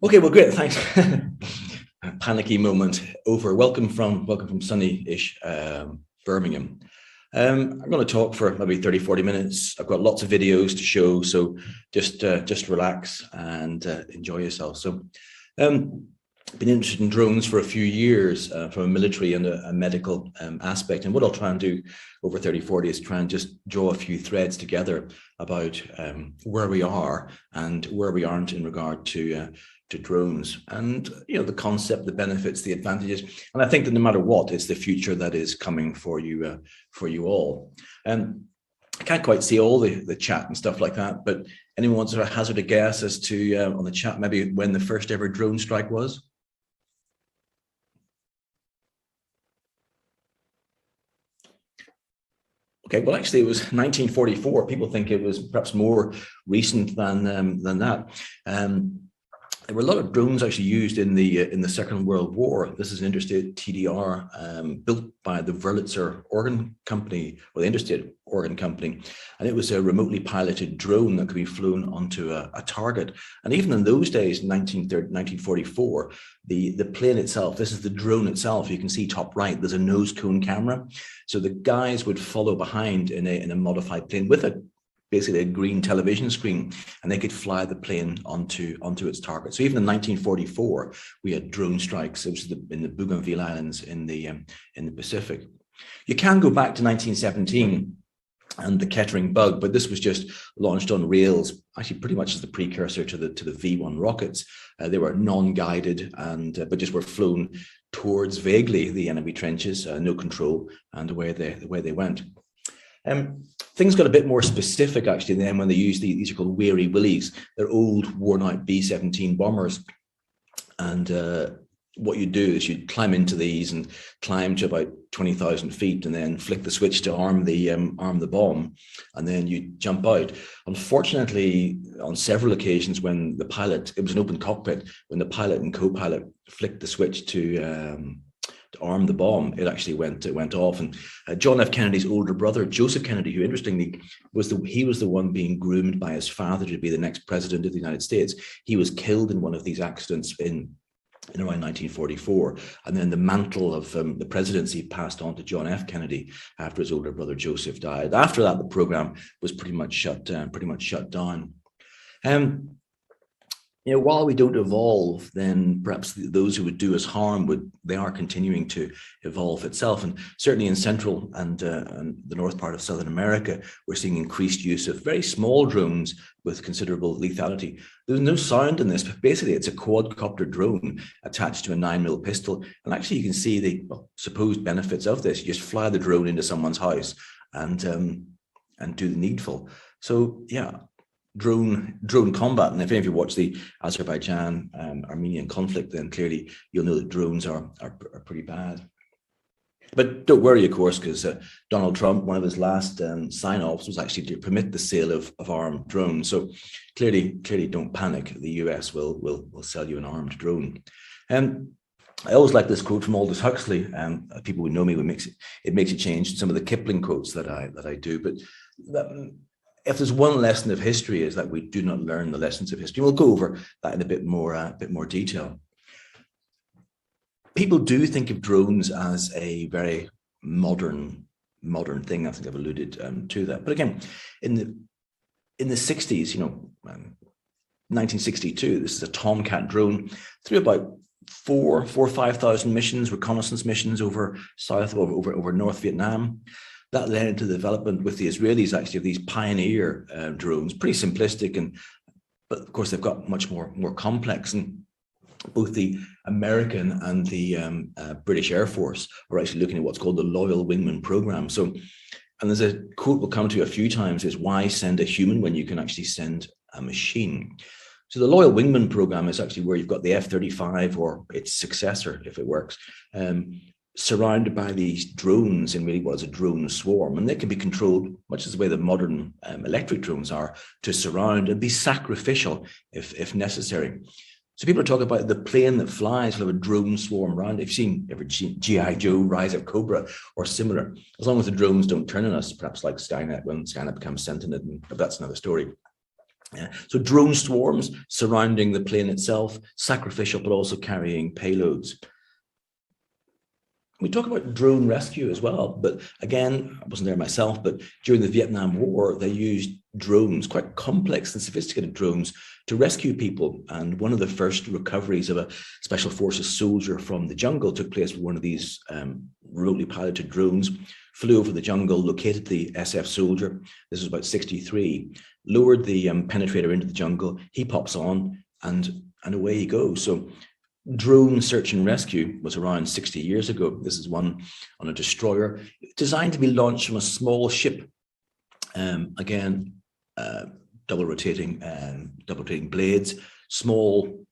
Okay, well, great. Thanks. Panicky moment over. Welcome from sunny-ish Birmingham. I'm going to talk for maybe 30, 40 minutes. I've got lots of videos to show, so just relax and enjoy yourself. So, been interested in drones for a few years from a military and a medical aspect. And what I'll try and do over 30, 40 is try and just draw a few threads together about where we are and where we aren't in regard to drones, and the concept, the benefits, the advantages. And I think that no matter what, it's the future that is coming for you all. I can't quite see all the chat and stuff like that, but anyone wants to hazard a guess as to on the chat maybe when the first ever drone strike was? Okay, well, actually, it was 1944. People think it was perhaps more recent than that. There were a lot of drones actually used in the Second World War. This is an interstate TDR built by the Wurlitzer Organ Company, or the Interstate Organ Company, and it was a remotely piloted drone that could be flown onto a target. And even in those days, 1944, the plane itself, this is the drone itself. You can see top right, there's a nose cone camera. So the guys would follow behind in a modified plane with basically a green television screen, and they could fly the plane onto its target. So even in 1944, we had drone strikes. It was in the Bougainville Islands in the Pacific. You can go back to 1917 and the Kettering bug, but this was just launched on rails, actually pretty much as the precursor to the V1 rockets. They were non-guided but just were flown towards vaguely the enemy trenches, no control, and away they went. Things got a bit more specific actually then when they used these are called Weary Willies. They're old worn out B-17 bombers, and what you do is you climb into these and climb to about 20,000 feet and then flick the switch to arm the bomb, and then you jump out. Unfortunately, on several occasions when the pilot, it was an open cockpit, when the pilot and co-pilot flicked the switch to arm the bomb, it actually went off. And John F. Kennedy's older brother, Joseph Kennedy, who interestingly was the one being groomed by his father to be the next president of the United States, he was killed in one of these accidents in around 1944, and then the mantle of the presidency passed on to John F. Kennedy after his older brother Joseph died. After that, the program was pretty much shut down. While we don't evolve, then perhaps those who would do us harm they are continuing to evolve itself. And certainly in Central and the north part of Southern America, we're seeing increased use of very small drones with considerable lethality. There's no sound in this, but basically it's a quadcopter drone attached to a 9mm pistol. And actually you can see the supposed benefits of this. You just fly the drone into someone's house and do the needful. So yeah. Drone combat, and if any of you watch the Azerbaijan Armenian conflict, then clearly you'll know that drones are pretty bad. But don't worry, of course, because Donald Trump, one of his last sign-offs was actually to permit the sale of armed drones. So clearly don't panic. The US will sell you an armed drone. I always like this quote from Aldous Huxley. People who know me, it makes a change. Some of the Kipling quotes that I do, but if there's one lesson of history, is that we do not learn the lessons of history. We'll go over that in a bit more detail. People do think of drones as a very modern thing. I think I've alluded to that. But again, in the 60s, 1962, this is a Tomcat drone through about 4,000 or 5,000 missions, reconnaissance missions over North Vietnam. That led to the development with the Israelis actually of these Pioneer drones, pretty simplistic, but of course they've got much more complex. And both the American and the British Air Force are actually looking at what's called the Loyal Wingman program. So, and there's a quote we'll come to a few times, is why send a human when you can actually send a machine? So the Loyal Wingman program is actually where you've got the F-35 or its successor, if it works, surrounded by these drones in really what is a drone swarm, and they can be controlled much as the way that modern electric drones are, to surround and be sacrificial if necessary. So people are talking about the plane that flies will have a drone swarm around. If you've ever seen G.I. Joe, Rise of Cobra or similar, as long as the drones don't turn on us, perhaps like Skynet when Skynet becomes sentient, but that's another story. So drone swarms surrounding the plane itself, sacrificial, but also carrying payloads. We talk about drone rescue as well, but again, I wasn't there myself, but during the Vietnam War, they used drones, quite complex and sophisticated drones, to rescue people. And one of the first recoveries of a special forces soldier from the jungle took place with one of these remotely piloted drones, flew over the jungle, located the SF soldier. This was about 63, lowered the penetrator into the jungle. He pops on and away he goes. So drone search and rescue was around 60 years ago. This is one on a destroyer designed to be launched from a small ship. Again, double rotating blades, small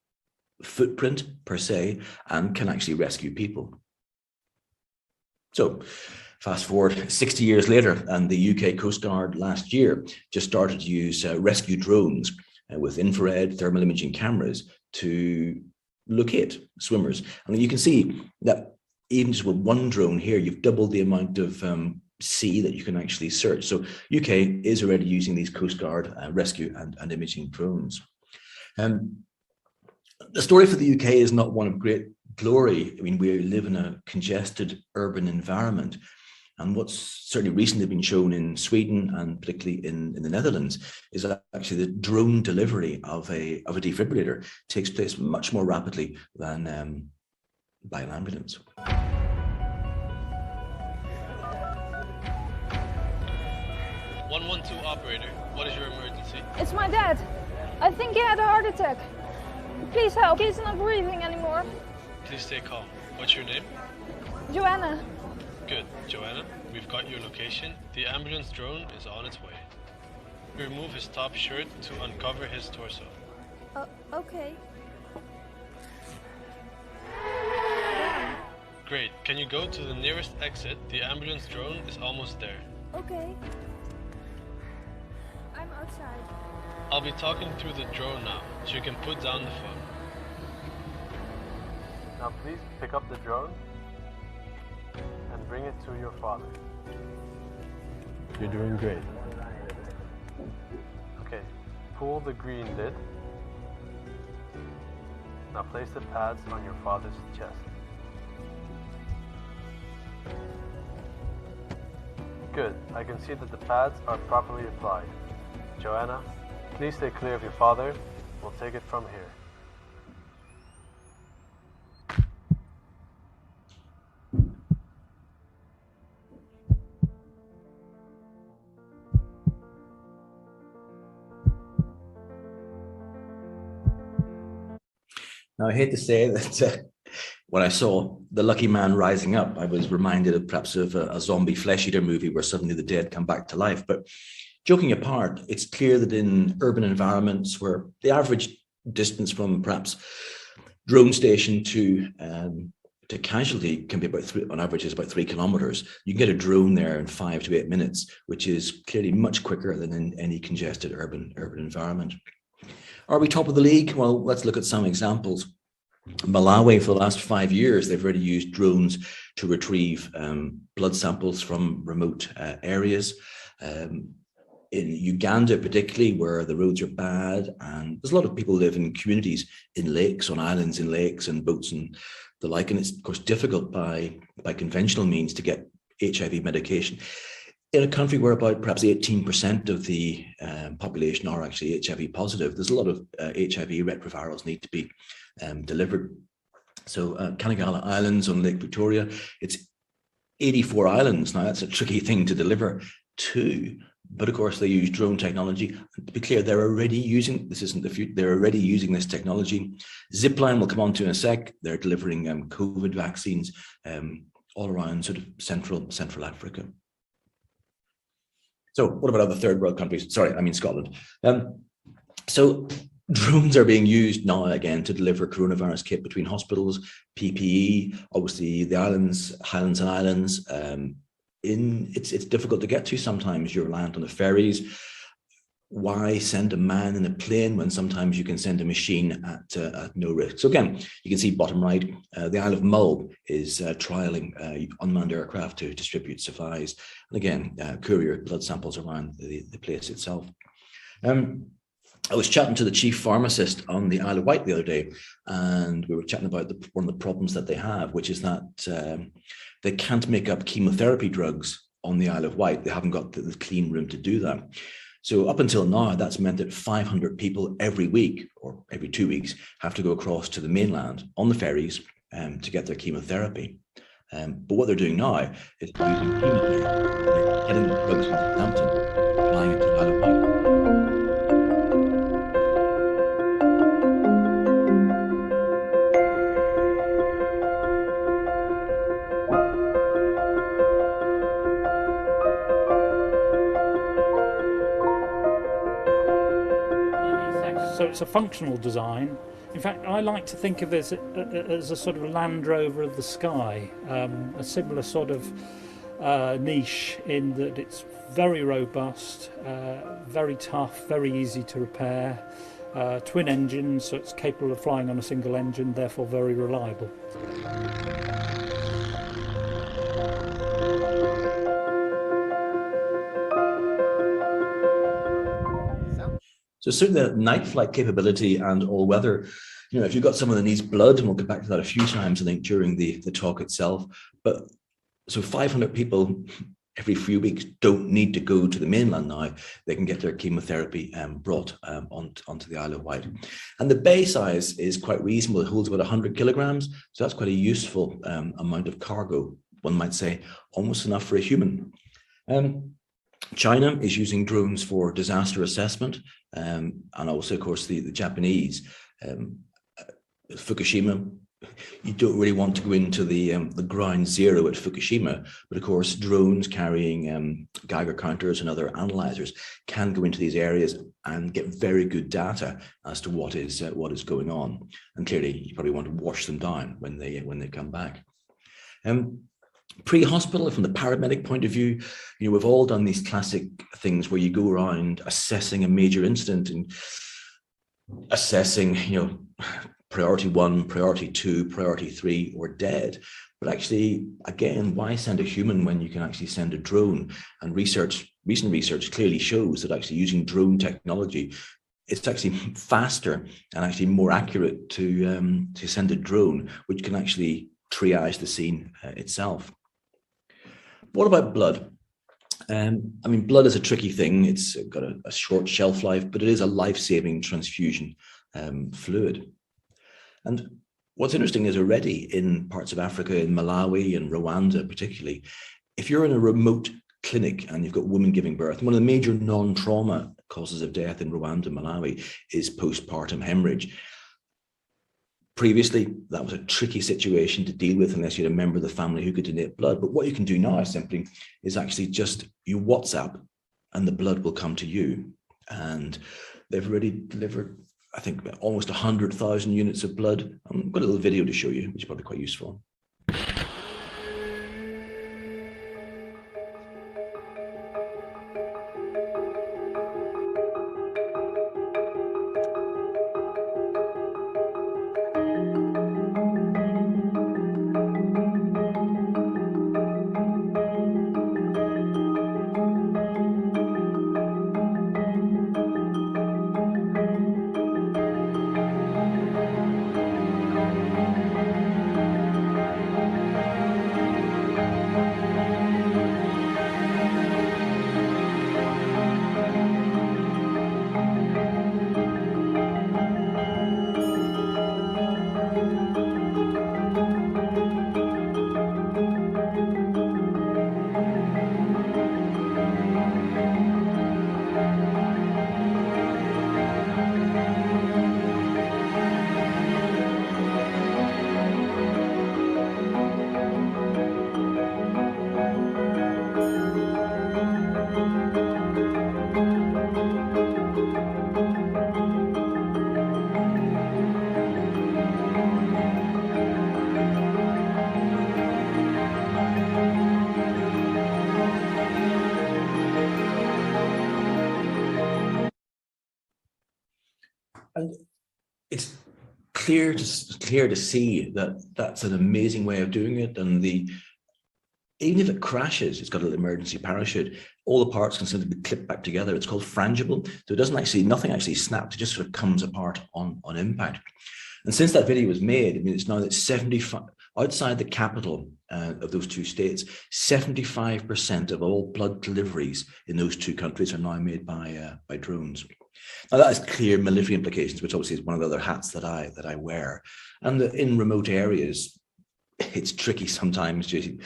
footprint per se, and can actually rescue people. So fast forward 60 years later, and the UK Coast Guard last year just started to use rescue drones with infrared thermal imaging cameras to locate swimmers. And you can see that even just with one drone here, you've doubled the amount of sea that you can actually search. So UK is already using these Coast Guard rescue and imaging drones. The story for the UK is not one of great glory. I mean, we live in a congested urban environment. And what's certainly recently been shown in Sweden and particularly in the Netherlands is that actually the drone delivery of a defibrillator takes place much more rapidly than by an ambulance. 112 operator, what is your emergency? It's my dad. I think he had a heart attack. Please help. He's not breathing anymore. Please stay calm. What's your name? Joanna. Good, Joanna. We've got your location. The ambulance drone is on its way. Remove his top shirt to uncover his torso. Okay. Great. Can you go to the nearest exit? The ambulance drone is almost there. Okay. I'm outside. I'll be talking through the drone now, so you can put down the phone. Now please pick up the drone and bring it to your father. You're doing great. Okay, pull the green lid. Now place the pads on your father's chest. Good, I can see that the pads are properly applied. Joanna, please stay clear of your father. We'll take it from here. Now, I hate to say that when I saw The Lucky Man Rising Up, I was reminded of perhaps of a zombie flesh eater movie where suddenly the dead come back to life. But joking apart, it's clear that in urban environments where the average distance from perhaps drone station to casualty can be about on average is about 3 kilometers. You can get a drone there in 5 to 8 minutes, which is clearly much quicker than in any congested urban environment. Are we top of the league? Well, let's look at some examples. Malawi, for the last 5 years, they've already used drones to retrieve blood samples from remote areas. In Uganda, particularly, where the roads are bad, and there's a lot of people live in communities in lakes, on islands in lakes and boats and the like, and it's of course difficult by conventional means to get HIV medication. In a country where about perhaps 18% of the population are actually HIV positive, there's a lot of HIV retrovirals need to be delivered. So Kanagala Islands on Lake Victoria, it's 84 islands. Now that's a tricky thing to deliver to, but of course they use drone technology. To be clear, they're already using, this isn't the future, they're already using this technology. Zipline will come on to in a sec. They're delivering COVID vaccines all around sort of Central Africa. So what about other third world countries? Sorry, I mean Scotland. So drones are being used now again to deliver coronavirus kit between hospitals, PPE, obviously the islands, Highlands and Islands. It's difficult to get to sometimes. You're reliant on the ferries. Why send a man in a plane when sometimes you can send a machine at no risk? So again, you can see bottom right, the Isle of Mull is trialing unmanned aircraft to distribute supplies. And again, courier blood samples around the place itself. I was chatting to the chief pharmacist on the Isle of Wight the other day, and we were chatting about one of the problems that they have, which is that they can't make up chemotherapy drugs on the Isle of Wight. They haven't got the clean room to do that. So up until now, that's meant that 500 people every week or every 2 weeks have to go across to the mainland on the ferries to get their chemotherapy. But what they're doing now is using chemotherapy, getting the drugs from Southampton, flying into the Isle of Wight. So it's a functional design. In fact, I like to think of it as a sort of Land Rover of the sky, a similar sort of niche in that it's very robust, very tough, very easy to repair, twin engines, so it's capable of flying on a single engine, therefore very reliable. So certainly the night flight capability and all weather, if you've got someone that needs blood, and we'll get back to that a few times, I think, during the talk itself. But so 500 people every few weeks don't need to go to the mainland now. They can get their chemotherapy brought onto the Isle of Wight. And the bay size is quite reasonable. It holds about 100 kilograms. So that's quite a useful amount of cargo, one might say, almost enough for a human. China is using drones for disaster assessment, and also, of course, the Japanese. Fukushima, you don't really want to go into the ground zero at Fukushima, but of course, drones carrying Geiger counters and other analyzers can go into these areas and get very good data as to what is going on. And clearly, you probably want to wash them down when they come back. Pre-hospital, from the paramedic point of view, we've all done these classic things where you go around assessing a major incident and assessing, priority 1, priority 2, priority 3, or dead. But actually, again, why send a human when you can actually send a drone? And recent research clearly shows that actually using drone technology, it's actually faster and actually more accurate to send a drone, which can actually triage the scene itself. What about blood? Blood is a tricky thing. It's got a short shelf life, but it is a life-saving transfusion fluid. And what's interesting is already in parts of Africa, in Malawi and Rwanda particularly, if you're in a remote clinic and you've got women giving birth, one of the major non-trauma causes of death in Rwanda and Malawi is postpartum hemorrhage. Previously, that was a tricky situation to deal with unless you had a member of the family who could donate blood. But what you can do now simply is actually just you WhatsApp and the blood will come to you. And they've already delivered, I think, almost 100,000 units of blood. I've got a little video to show you, which is probably quite useful. And it's clear to see that that's an amazing way of doing it, and the even if it crashes, it's got an emergency parachute. All the parts can simply be clipped back together. It's called frangible. So it doesn't actually, nothing actually snaps. It just sort of comes apart on impact. And since that video was made, I mean, it's now that 75, outside the capital of those two states, 75% of all blood deliveries in those two countries are now made by drones. Now that has clear military implications, which obviously is one of the other hats that I wear. And in remote areas, it's tricky sometimes to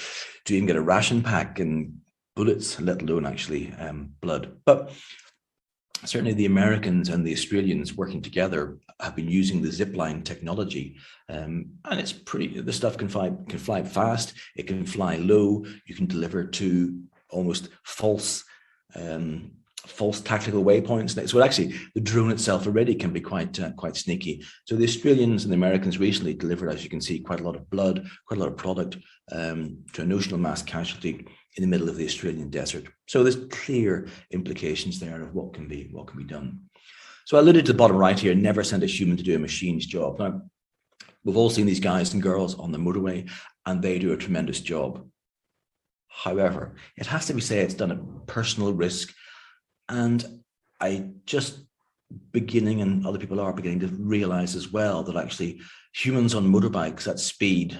even get a ration pack and bullets, let alone actually blood. But certainly the Americans and the Australians working together have been using the zipline technology, and it's pretty, the stuff can fly fast, it can fly low, you can deliver to almost false tactical waypoints. So actually the drone itself already can be quite sneaky. So the Australians and the Americans recently delivered, as you can see, quite a lot of blood, quite a lot of product to a notional mass casualty in the middle of the Australian desert. So there's clear implications there of what can be done. So I alluded to the bottom right here, never send a human to do a machine's job. Now, we've all seen these guys and girls on the motorway, and they do a tremendous job. However, it has to be said it's done at personal risk. And I just beginning, and other people are beginning to realize as well, that actually humans on motorbikes at speed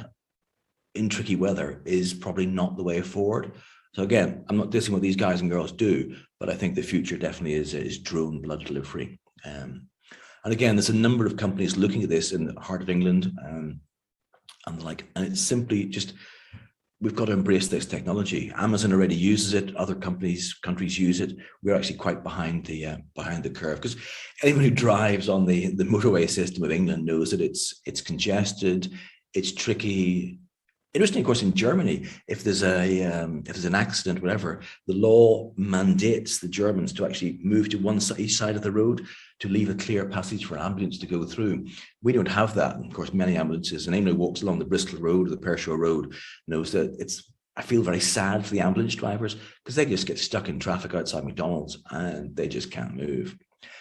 in tricky weather is probably not the way forward. So again, I'm not dissing what these guys and girls do, but I think the future definitely is drone blood delivery. And again, there's a number of companies looking at this in the heart of England and the like, and it's simply just, we've got to embrace this technology. Amazon already uses it. Other countries use it. We're actually quite behind the curve, because anyone who drives on the motorway system of England knows that it's congested, it's tricky. Interesting, of course, in Germany, if there's an accident, whatever, the law mandates the Germans to actually move to each side of the road to leave a clear passage for ambulance to go through. We don't have that. And of course, many ambulances, and anyone who walks along the Bristol Road or the Pershore Road knows that I feel very sad for the ambulance drivers, because they just get stuck in traffic outside McDonald's and they just can't move.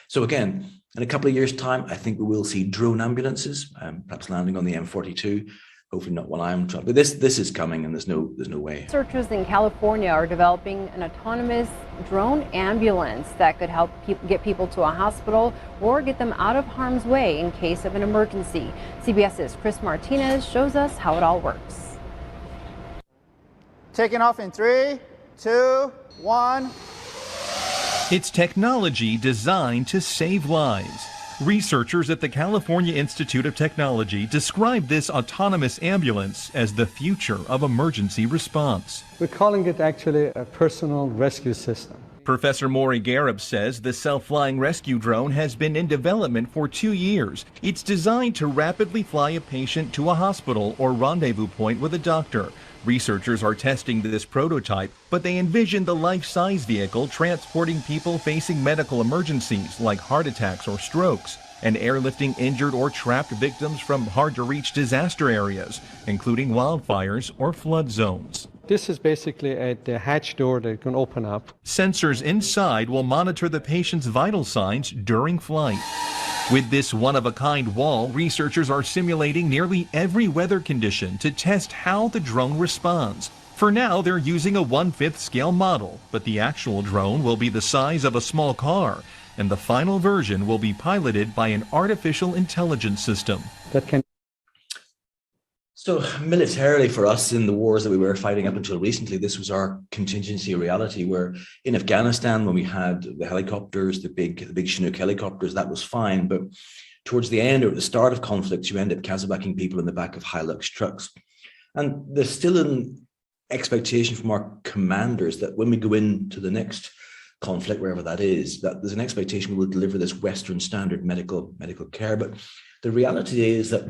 So again, in a couple of years' time, I think we will see drone ambulances, perhaps landing on the M42. Hopefully not while I'm traveling. But this is coming, and there's no way. Researchers in California are developing an autonomous drone ambulance that could help get people to a hospital or get them out of harm's way in case of an emergency. CBS's Chris Martinez shows us how it all works. Taking off in 3, 2, 1. It's technology designed to save lives. Researchers at the California Institute of Technology describe this autonomous ambulance as the future of emergency response. We're calling it actually a personal rescue system. Professor Maury Gareb says the self-flying rescue drone has been in development for 2 years. It's designed to rapidly fly a patient to a hospital or rendezvous point with a doctor. Researchers are testing this prototype, but they envision the life-size vehicle transporting people facing medical emergencies like heart attacks or strokes, and airlifting injured or trapped victims from hard-to-reach disaster areas, including wildfires or flood zones. This is basically a hatch door that can open up. Sensors inside will monitor the patient's vital signs during flight. With this one-of-a-kind wall, researchers are simulating nearly every weather condition to test how the drone responds. For now, they're using a 1/5 scale model, but the actual drone will be the size of a small car, and the final version will be piloted by an artificial intelligence system. So militarily for us in the wars that we were fighting up until recently, this was our contingency reality, where in Afghanistan, when we had the helicopters, the big Chinook helicopters, that was fine. But towards the end or at the start of conflicts, you end up Kazabacking people in the back of Hilux trucks. And there's still an expectation from our commanders that when we go into the next conflict, wherever that is, that there's an expectation we will deliver this Western standard medical care. But the reality is that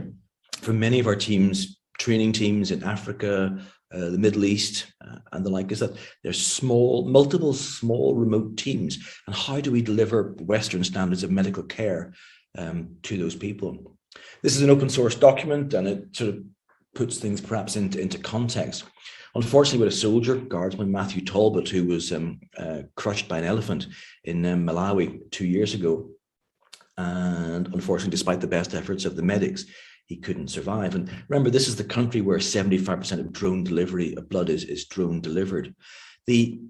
for many of our teams, training teams in Africa, the Middle East, and the like, is that there's multiple small remote teams. And how do we deliver Western standards of medical care to those people? This is an open source document, and it sort of puts things perhaps into context. Unfortunately, with a soldier, Guardsman Matthew Talbot, who was crushed by an elephant in Malawi 2 years ago, and unfortunately, despite the best efforts of the medics, he couldn't survive. And remember, this is the country where 75% of drone delivery of blood is drone delivered. The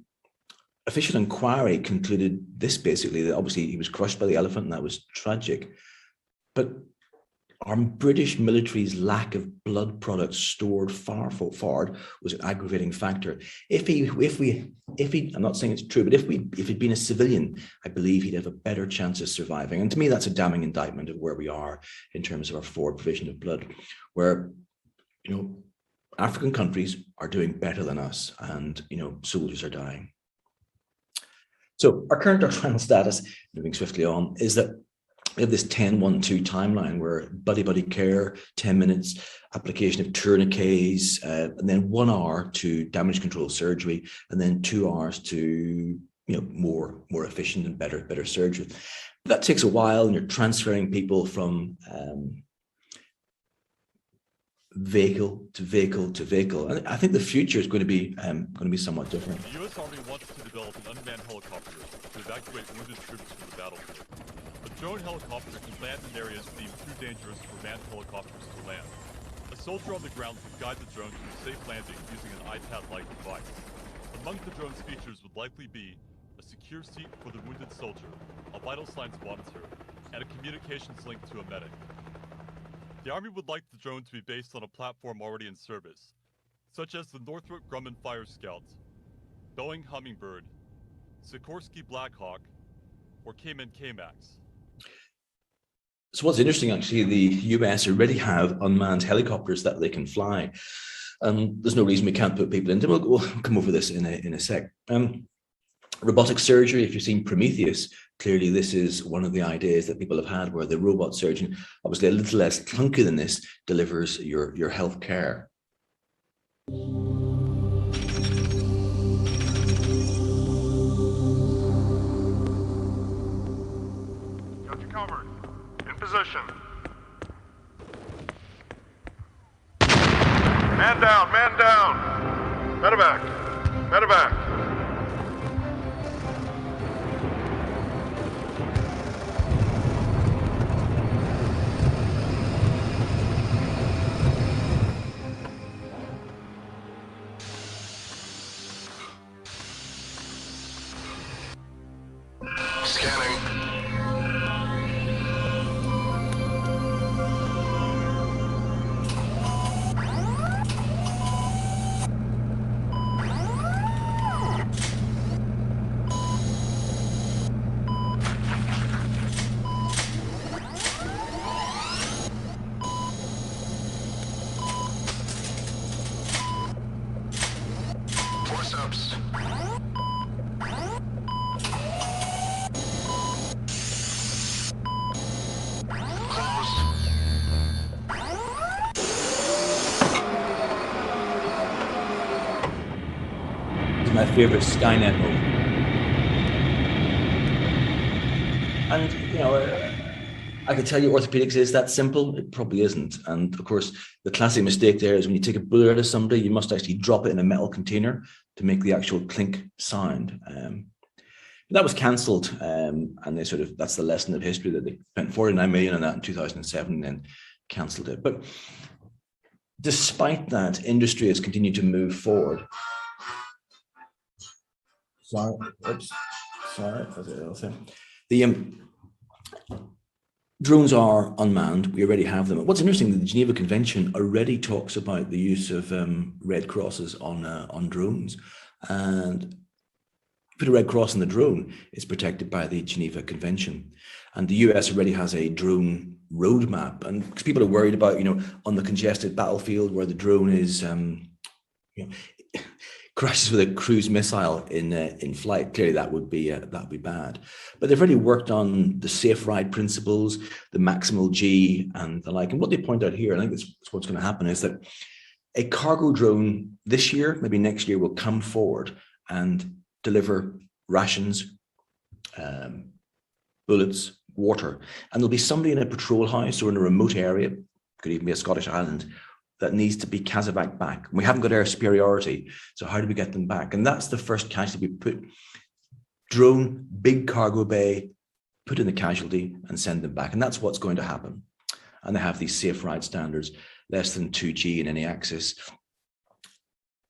official inquiry concluded this basically, that obviously he was crushed by the elephant and that was tragic. But our British military's lack of blood products stored far forward was an aggravating factor. If he, I'm not saying it's true, but if he'd been a civilian, I believe he'd have a better chance of surviving. And to me, that's a damning indictment of where we are in terms of our forward provision of blood, where, you know, African countries are doing better than us, and, you know, soldiers are dying. So our current doctrinal status, moving swiftly on, is that we have this 10-1-2 timeline where buddy care, 10 minutes, application of tourniquets, and then 1 hour to damage control surgery, and then 2 hours to, you know, more efficient and better surgery. That takes a while, and you're transferring people from vehicle to vehicle to vehicle. And I think the future is going to be somewhat different. The U.S. Army wants to develop an unmanned helicopter to evacuate wounded troops from the battlefield. A drone helicopter can land in areas deemed too dangerous for manned helicopters to land. A soldier on the ground can guide the drone to a safe landing using an iPad-like device. Among the drone's features would likely be a secure seat for the wounded soldier, a vital signs monitor, and a communications link to a medic. The Army would like the drone to be based on a platform already in service, such as the Northrop Grumman Fire Scout, Boeing Hummingbird, Sikorsky Black Hawk, or Cayman K-Max. So what's interesting, actually, the US already have unmanned helicopters that they can fly. There's no reason we can't put people into them. We'll come over this in a sec. Robotic surgery, if you've seen Prometheus, clearly this is one of the ideas that people have had, where the robot surgeon, obviously a little less clunky than this, delivers your health care. Got you covered. In position. Man down, man down. Medevac, medevac. Forceps. My favorite Skynet moment. And, you know, I can tell you orthopedics is that simple. It probably isn't. And of course, the classic mistake there is when you take a bullet out of somebody, you must actually drop it in a metal container to make the actual clink sound. That was cancelled, and they that's the lesson of history, that they spent 49 million on that in 2007 and then cancelled it. But despite that, industry has continued to move forward. Sorry, oops, sorry. The drones are unmanned. We already have them. What's interesting, the Geneva Convention already talks about the use of Red Crosses on drones, and put a Red Cross on the drone is protected by the Geneva Convention. And the US already has a drone roadmap, and because people are worried about, you know, on the congested battlefield where the drone is, you know, crashes with a cruise missile in flight, clearly that would be bad. But they've already worked on the safe ride principles, the maximal G and the like. And what they point out here, I think that's what's going to happen, is that a cargo drone this year, maybe next year, will come forward and deliver rations, bullets, water. And there'll be somebody in a patrol house or in a remote area, could even be a Scottish island, that needs to be CASEVAC back. We haven't got air superiority, so how do we get them back? And that's the first casualty. We put drone, big cargo bay, put in the casualty and send them back. And that's what's going to happen. and they have these safe ride standards, less than 2G in any axis.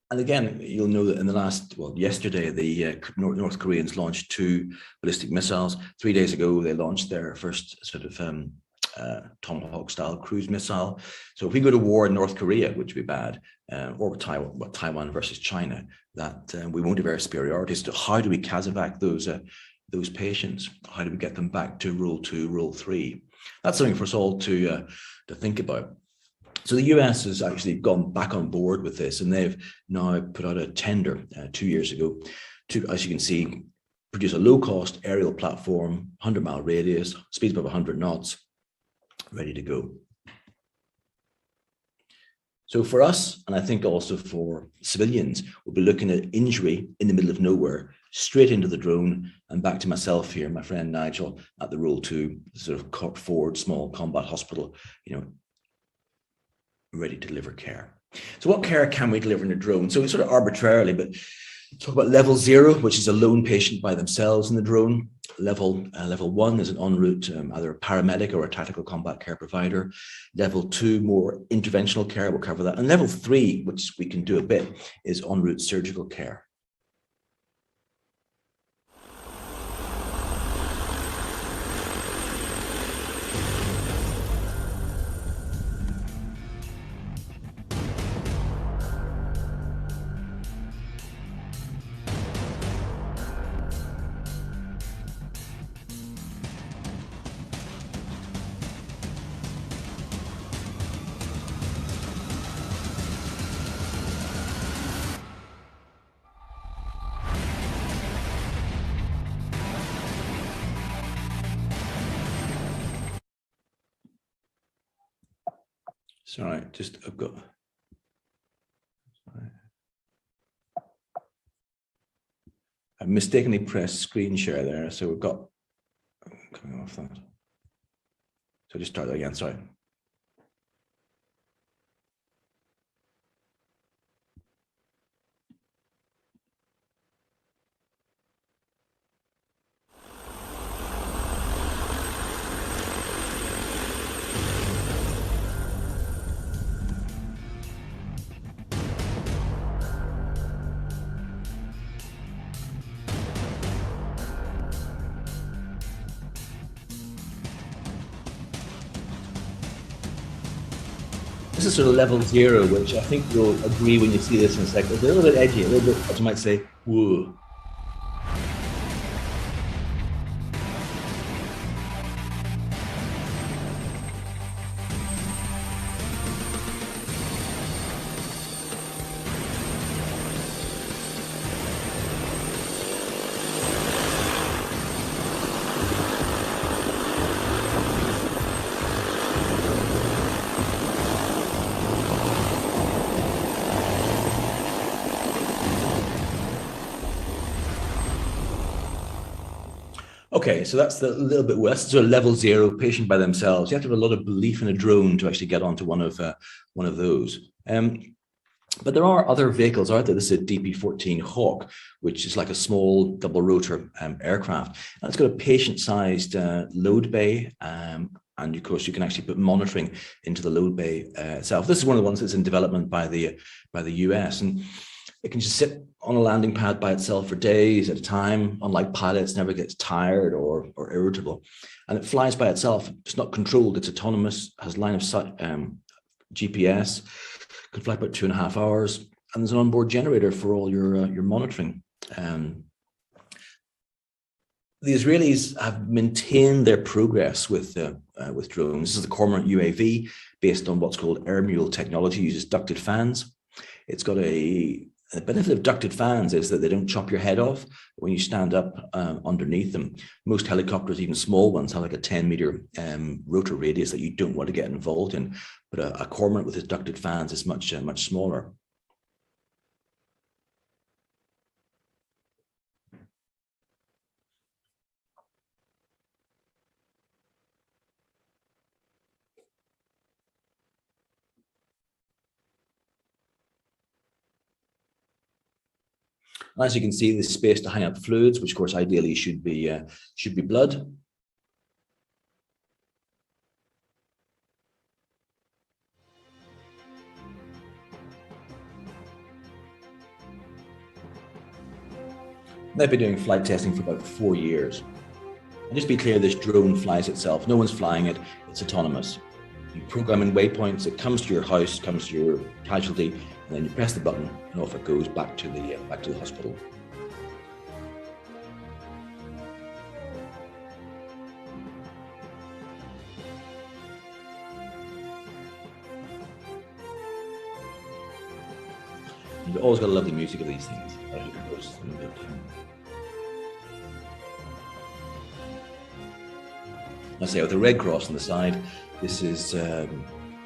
And again, you'll know that in the last, well, yesterday, the North Koreans launched 2 ballistic missiles. 3 days ago, they launched their first sort of Tomahawk-style cruise missile. So if we go to war in North Korea, which would be bad, or with Taiwan versus China, that we won't have air superiority. So how do we CASEVAC those patients? How do we get them back to Rule 2, Rule 3? That's something for us all to think about. So the US has actually gone back on board with this, and they've now put out a tender 2 years ago to, as you can see, produce a low-cost aerial platform, 100-mile radius, speeds above 100 knots, ready to go. So for us, and I think also for civilians, we'll be looking at injury in the middle of nowhere, straight into the drone, and back to myself here, my friend Nigel, at the Rule 2, sort of forward small combat hospital, ready to deliver care. So what care can we deliver in a drone? So sort of arbitrarily, but talk about level 0, which is a lone patient by themselves in the drone. Level 1 is an en route, either a paramedic or a tactical combat care provider. Level 2, more interventional care, we'll cover that. And level 3, which we can do a bit, is en route surgical care. Sorry, I've got. I mistakenly pressed screen share there, so we've got coming off that. So just start that again, sorry. This is sort of level 0, which I think you'll agree when you see this in a second. It's a little bit edgy, a little bit, what you might say, whoa. Okay, so that's the little bit worse. So level 0, patient by themselves. You have to have a lot of belief in a drone to actually get onto one of those. But there are other vehicles out there. This is a DP-14 Hawk, which is like a small double rotor aircraft. And it's got a patient-sized load bay. And of course, you can actually put monitoring into the load bay itself. This is one of the ones that's in development by the US. And it can just sit on a landing pad by itself for days at a time. Unlike pilots, never gets tired or irritable. And it flies by itself. It's not controlled. It's autonomous, has line of sight, GPS, can fly about 2.5 hours. And there's an onboard generator for all your monitoring. The Israelis have maintained their progress with drones. This is the Cormorant UAV, based on what's called air mule technology, uses ducted fans. It's got the benefit of ducted fans is that they don't chop your head off when you stand up underneath them. Most helicopters, even small ones, have like a 10-meter rotor radius that you don't want to get involved in. But a Cormorant with its ducted fans is much smaller. As you can see, there's space to hang up fluids, which of course ideally should be blood. They've been doing flight testing for about 4 years. And just to be clear, this drone flies itself. No one's flying it. It's autonomous. You program in waypoints. It comes to your house, comes to your casualty, and then you press the button, and off it goes back to the hospital. You've always got to love the music of these things. I say with the red cross on the side, this is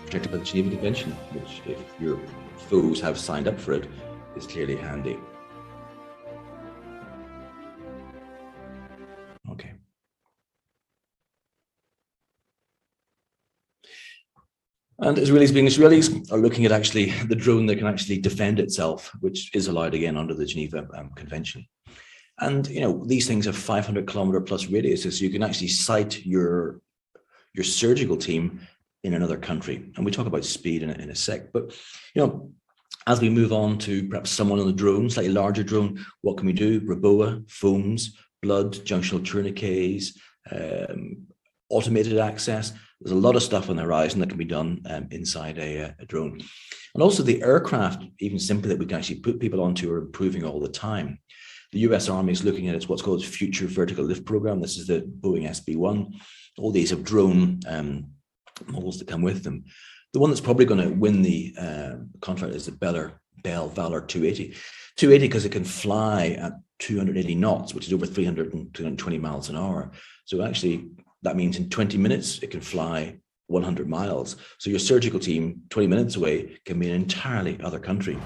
protected by the Geneva Convention, which, if your foes have signed up for it, is clearly handy. Okay. And Israelis are looking at actually the drone that can actually defend itself, which is allowed again under the Geneva Convention. And these things have 500-kilometer plus radiuses, so you can actually site your surgical team in another country. And we talk about speed in a sec. But as we move on to perhaps someone on the drone, slightly larger drone, what can we do? ROBOA, foams, blood, junctional tourniquets, automated access. There's a lot of stuff on the horizon that can be done inside a drone. And also the aircraft, even simply that we can actually put people onto, are improving all the time. The US Army is looking at what's called Future Vertical Lift Program. This is the Boeing SB-1. All these have drone models that come with them. The one that's probably going to win the contract is the Bell Valor 280. 280 because it can fly at 280 knots, which is over 220 miles an hour. So actually, that means in 20 minutes, it can fly 100 miles. So your surgical team, 20 minutes away, can be in an entirely other country.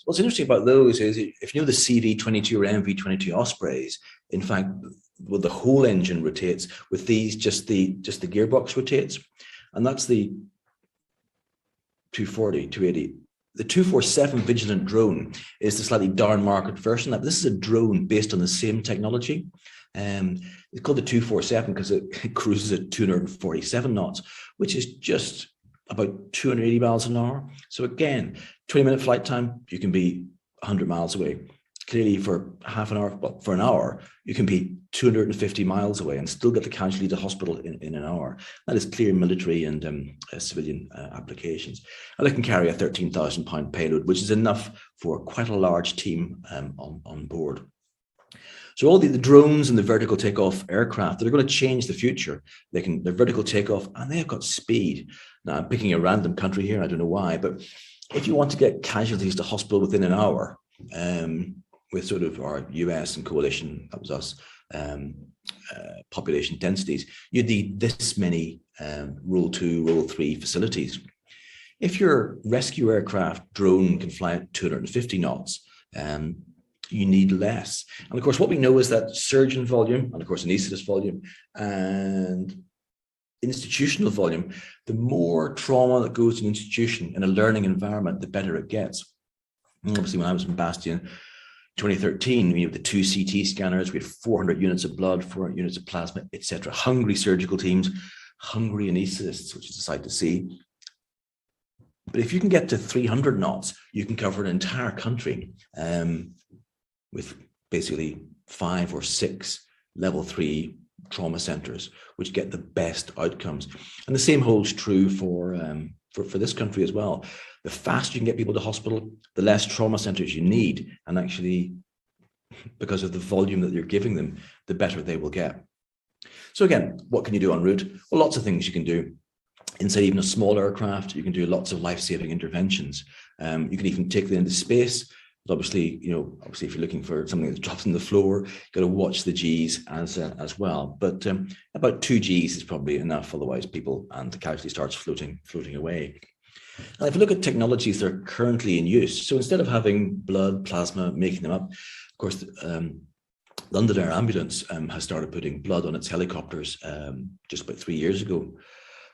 What's interesting about those is if you know the CV-22 or MV-22 Ospreys, in fact, well, the whole engine rotates. With these, just the gearbox rotates, and that's the 240, 280. The 247 Vigilant drone is the slightly down market version. This is a drone based on the same technology. It's called the 247 because it cruises at 247 knots, which is just about 280 miles an hour. So again, 20-minute flight time, you can be 100 miles away. Clearly for half an hour, well, for an hour, you can be 250 miles away and still get the casualty to hospital in an hour. That is clear military and civilian applications. And they can carry a 13,000-pound payload, which is enough for quite a large team on board. So all the drones and the vertical takeoff aircraft, they're going to change the future. They're vertical takeoff and they have got speed. Now, I'm picking a random country here, I don't know why, but if you want to get casualties to hospital within an hour, with sort of our US and coalition, that was us, population densities, you'd need this many Rule 2, Rule 3 facilities. If your rescue aircraft drone can fly at 250 knots, you need less. And of course, what we know is that surgeon volume, and of course, anaesthetist volume, and institutional volume, the more trauma that goes to an institution in a learning environment, the better it gets. And obviously, when I was in Bastion, 2013, we had the 2 CT scanners, we had 400 units of blood, 400 units of plasma, etc. Hungry surgical teams, hungry anaesthetists, which is a sight to see. But if you can get to 300 knots, you can cover an entire country with basically 5 or 6 level 3 trauma centers, which get the best outcomes. And the same holds true for this country as well. The faster you can get people to hospital, the less trauma centers you need. And actually, because of the volume that you're giving them, the better they will get. So again, what can you do en route? Well, lots of things you can do. Inside even a small aircraft, you can do lots of life-saving interventions. You can even take them into space, But obviously, obviously if you're looking for something that drops on the floor, you've got to watch the G's as well. But about 2 G's is probably enough, otherwise people and the casualty starts floating away. And if you look at technologies that are currently in use, so instead of having blood, plasma, making them up, of course, London Air Ambulance has started putting blood on its helicopters just about 3 years ago.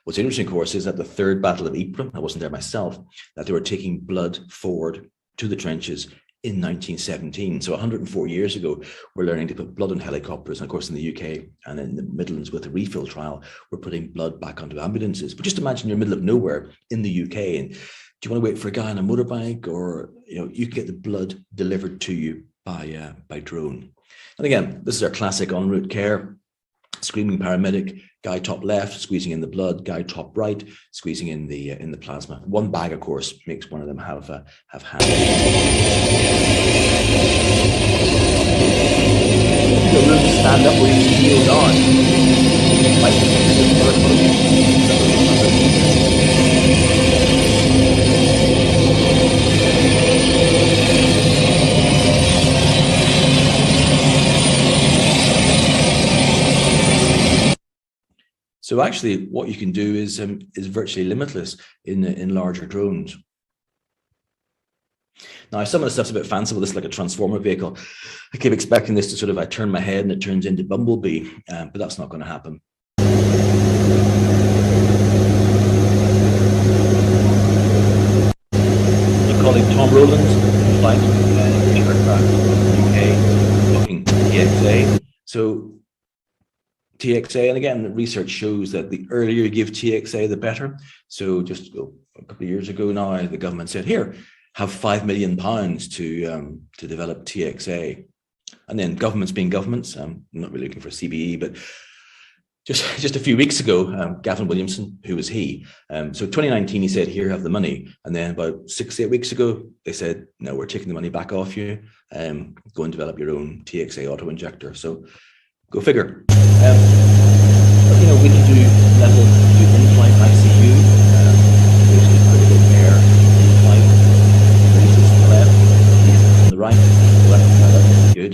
What's interesting, of course, is at the third Battle of Ypres, I wasn't there myself, that they were taking blood forward to the trenches in 1917. So 104 years ago, we're learning to put blood on helicopters. And of course, in the UK and in the Midlands with the refill trial, we're putting blood back onto ambulances. But just imagine you're in the middle of nowhere in the UK, and do you want to wait for a guy on a motorbike, or you can get the blood delivered to you by drone. And again, this is our classic en route care. Screaming paramedic, guy top left, squeezing in the blood, guy top right, squeezing in the plasma. One bag, of course, makes one of them have hands. The room stand up with your heels So actually, what you can do is virtually limitless in larger drones. Now, some of the stuff's a bit fanciful. This is like a transformer vehicle. I keep expecting this to sort of, I turn my head and it turns into Bumblebee, but that's not going to happen. My colleague Tom Rowlands, flight aircraft UK, looking TXA. So TXA, and again, the research shows that the earlier you give TXA, the better. So just a couple of years ago now, the government said, here, have £5 million to develop TXA. And then governments being governments, I'm not really looking for CBE, but just a few weeks ago, Gavin Williamson, who was he? So 2019, he said, here, have the money. And then about 6 to 8 weeks ago, they said, no, we're taking the money back off you. Go and develop your own TXA auto injector. So go figure. We can do level in-flight ICU, basically critical care in-flight. Raises to the left, raises to the right, left, good.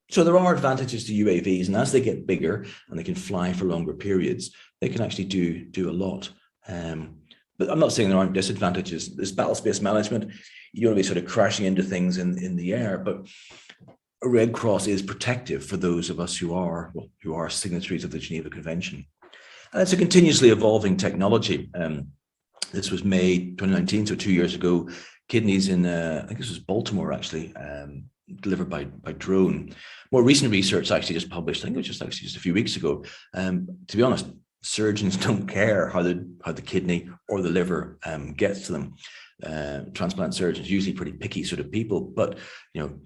So there are advantages to UAVs, and as they get bigger and they can fly for longer periods, they can actually do a lot. But I'm not saying there aren't disadvantages. There's battle space management. You don't want to be sort of crashing into things in the air, but a Red Cross is protective for those of us who are signatories of the Geneva Convention. And it's a continuously evolving technology. This was made 2019, so 2 years ago. Kidneys in, I think this was Baltimore actually, delivered by drone. More recent research actually just published, I think it was just a few weeks ago. To be honest, surgeons don't care how the kidney or the liver gets to them. Transplant surgeons, usually pretty picky sort of people, but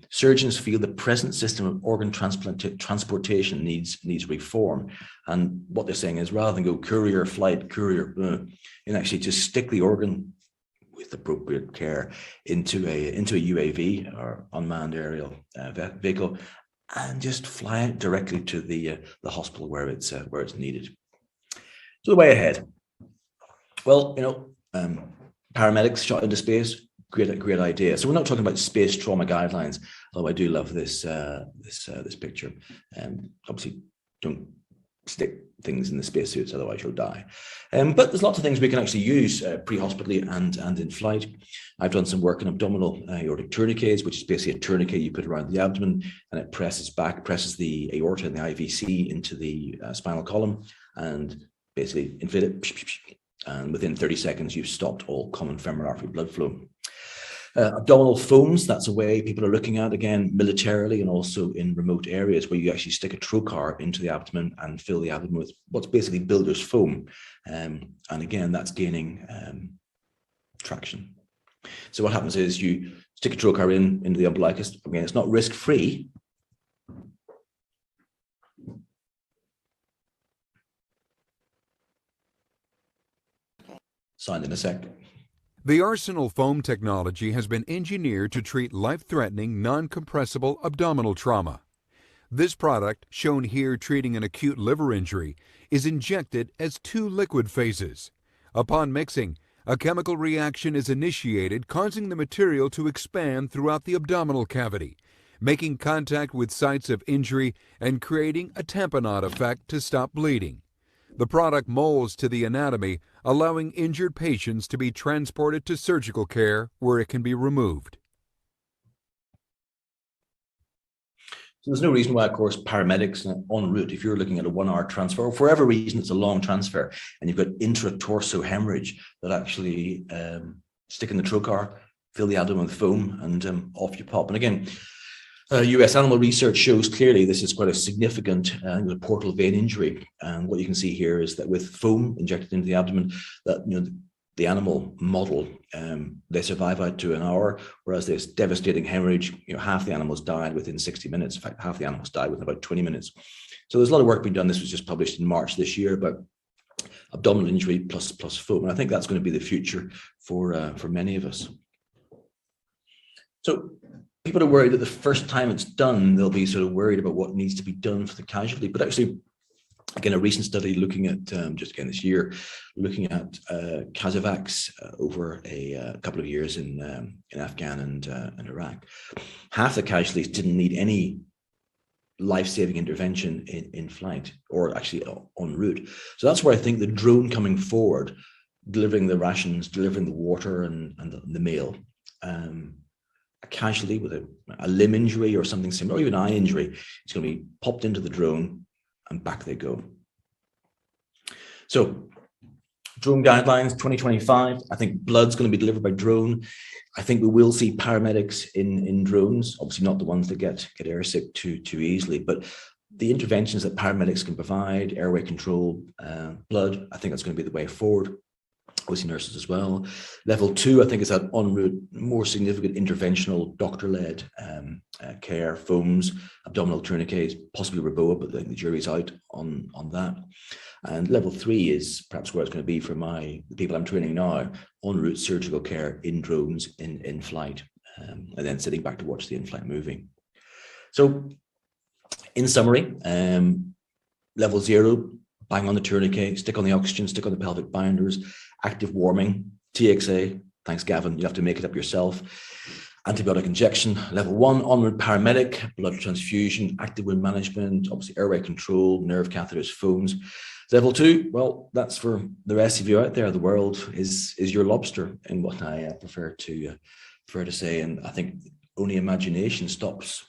surgeons feel the present system of organ transportation needs reform. And what they're saying is, rather than go courier flight, and actually just stick the organ with appropriate care into a UAV or unmanned aerial vehicle, and just fly it directly to the hospital where it's needed. So the way ahead, well, paramedics shot into space, great idea. So we're not talking about space trauma guidelines, although I do love this picture. Obviously, don't stick things in the spacesuits, otherwise you'll die. But there's lots of things we can actually use pre-hospitally and in flight. I've done some work on abdominal aortic tourniquets, which is basically a tourniquet you put around the abdomen, and it presses the aorta and the IVC into the spinal column, and basically inflate it. And within 30 seconds, you've stopped all common femoral artery blood flow. Abdominal foams, that's a way people are looking at, again, militarily and also in remote areas, where you actually stick a trocar into the abdomen and fill the abdomen with what's basically builder's foam. And again, that's gaining traction. So what happens is you stick a trocar into the umbilicus. Again, it's not risk-free. Signed in a sec. The Arsenal foam technology has been engineered to treat life-threatening, non-compressible abdominal trauma. This product, shown here treating an acute liver injury, is injected as 2 liquid phases. Upon mixing, A chemical reaction is initiated, causing the material to expand throughout the abdominal cavity, making contact with sites of injury and creating a tamponade effect to stop bleeding. The product molds to the anatomy, allowing injured patients to be transported to surgical care where it can be removed. So there's no reason why, of course, paramedics en route, if you're looking at a 1 hour transfer, or for whatever reason it's a long transfer, and you've got intratorso hemorrhage, that actually stick in the trocar, fill the abdomen with foam, and off you pop. And again, US animal research shows clearly this is quite a significant portal vein injury. And what you can see here is that with foam injected into the abdomen, that the animal model, they survive out to an hour, whereas this devastating hemorrhage, half the animals died within 60 minutes. In fact, half the animals died within about 20 minutes. So there's a lot of work being done. This was just published in March this year, but abdominal injury plus foam. And I think that's going to be the future for many of us. So people are worried that the first time it's done, they'll be sort of worried about what needs to be done for the casualty. But actually, again, a recent study looking at, just again this year, looking at Casovax over a couple of years in Afghan and Iraq, half the casualties didn't need any life-saving intervention in flight, or actually en route. So that's where I think the drone coming forward, delivering the rations, delivering the water and the meal, a casualty with a limb injury or something similar, or even eye injury, it's going to be popped into the drone and back they go. So drone guidelines 2025, I think blood's going to be delivered by drone. I think we will see paramedics in drones, obviously not the ones that get airsick too easily, but the interventions that paramedics can provide, airway control, blood, I think that's going to be the way forward. Obviously nurses as well. Level 2, I think, is that en route, more significant interventional doctor-led care, foams, abdominal tourniquets, possibly Reboa, but the jury's out on that. And level 3 is perhaps where it's going to be for the people I'm training now, en route surgical care in drones in flight, and then sitting back to watch the in-flight movie. So in summary, level 0, bang on the tourniquet, stick on the oxygen, stick on the pelvic binders, active warming, TXA, thanks Gavin, you have to make it up yourself. Antibiotic injection. Level 1, onward paramedic, blood transfusion, active wound management, obviously airway control, nerve catheters, foams. Level 2, well, that's for the rest of you out there. The world is your lobster, in what I prefer to say. And I think only imagination stops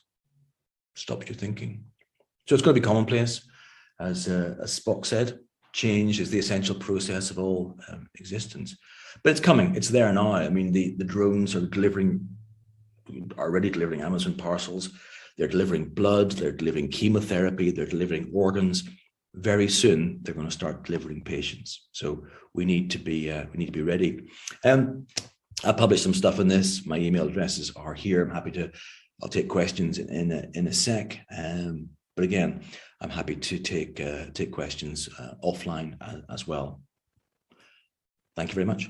you thinking. So it's going to be commonplace, as Spock said. Change is the essential process of all existence, but it's coming. It's there now. I mean, the drones are already delivering Amazon parcels. They're delivering blood. They're delivering chemotherapy. They're delivering organs. Very soon, they're going to start delivering patients. So we need to be ready. I published some stuff on this. My email addresses are here. I'll take questions in a sec. But again, I'm happy to take questions offline as well. Thank you very much.